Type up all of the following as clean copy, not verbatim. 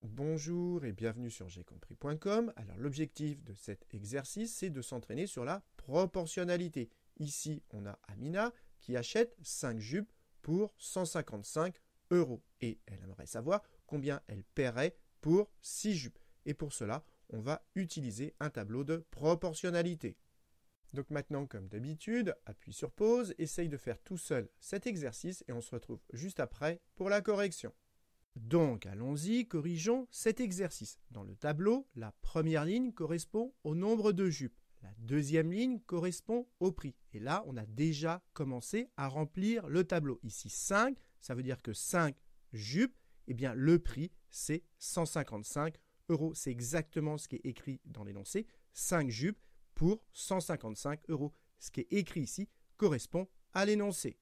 Bonjour et bienvenue sur jaicompris.com. Alors l'objectif de cet exercice, c'est de s'entraîner sur la proportionnalité. Ici, on a Amina qui achète 5 jupes pour 155 € et elle aimerait savoir combien elle paierait pour 6 jupes. Et pour cela, on va utiliser un tableau de proportionnalité. Donc maintenant, comme d'habitude, appuie sur pause, essaye de faire tout seul cet exercice et on se retrouve juste après pour la correction. Donc, allons-y, corrigeons cet exercice. Dans le tableau, la première ligne correspond au nombre de jupes. La deuxième ligne correspond au prix. Et là, on a déjà commencé à remplir le tableau. Ici, 5, ça veut dire que 5 jupes, eh bien, le prix, c'est 155 €. C'est exactement ce qui est écrit dans l'énoncé. 5 jupes pour 155 €. Ce qui est écrit ici correspond à l'énoncé.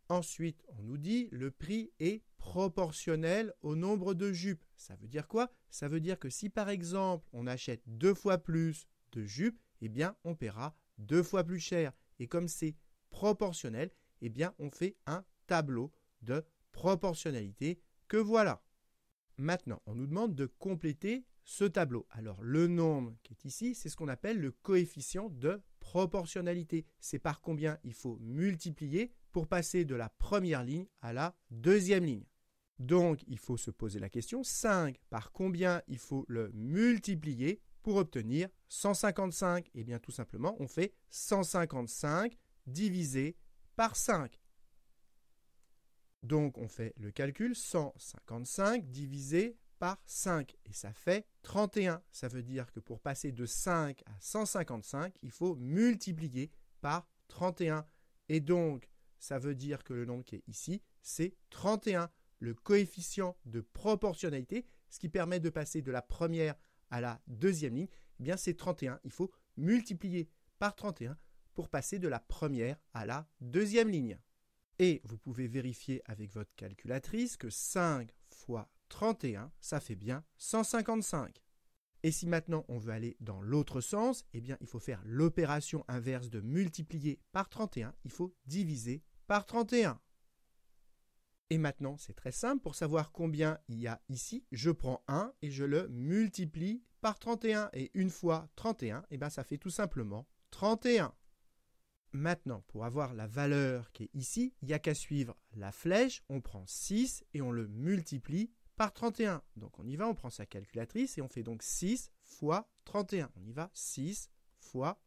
Ensuite, on nous dit le prix est proportionnel au nombre de jupes. Ça veut dire quoi? Ça veut dire que si par exemple on achète 2 fois plus de jupes, eh bien on paiera 2 fois plus cher. Et comme c'est proportionnel, eh bien on fait un tableau de proportionnalité que voilà. Maintenant, on nous demande de compléter ce tableau. Alors le nombre qui est ici, c'est ce qu'on appelle le coefficient de proportionnalité. C'est par combien il faut multiplier pour passer de la première ligne à la deuxième ligne. Donc, il faut se poser la question, 5 par combien il faut le multiplier pour obtenir 155? Eh bien, tout simplement, on fait 155 divisé par 5. Donc, on fait le calcul, 155 divisé par 5. Et ça fait 31. Ça veut dire que pour passer de 5 à 155, il faut multiplier par 31. Et donc, ça veut dire que le nombre qui est ici, c'est 31. Le coefficient de proportionnalité, ce qui permet de passer de la première à la deuxième ligne, eh bien c'est 31. Il faut multiplier par 31 pour passer de la première à la deuxième ligne. Et vous pouvez vérifier avec votre calculatrice que 5 fois 31, ça fait bien 155. Et si maintenant on veut aller dans l'autre sens, eh bien il faut faire l'opération inverse de multiplier par 31. Il faut diviser par 31. Et maintenant, c'est très simple. Pour savoir combien il y a ici, je prends 1 et je le multiplie par 31. Et une fois 31, eh bien ça fait tout simplement 31. Maintenant, pour avoir la valeur qui est ici, il n'y a qu'à suivre la flèche. On prend 6 et on le multiplie par 31. Donc on y va, on prend sa calculatrice et on fait donc 6 fois 31. On y va, 6 fois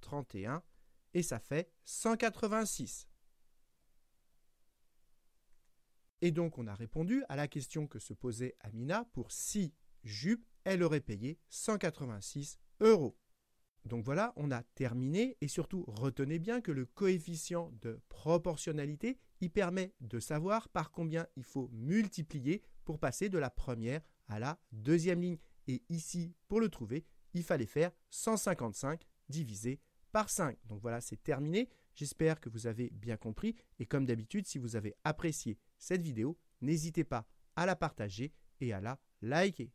31 et ça fait 186. Et donc on a répondu à la question que se posait Amina. Pour 6 jupes, elle aurait payé 186 €. Donc voilà, on a terminé et surtout retenez bien que le coefficient de proportionnalité, il permet de savoir par combien il faut multiplier pour passer de la première à la deuxième ligne. Et ici, pour le trouver, il fallait faire 155 divisé par 5. Donc voilà, c'est terminé. J'espère que vous avez bien compris. Et comme d'habitude, si vous avez apprécié cette vidéo, n'hésitez pas à la partager et à la liker.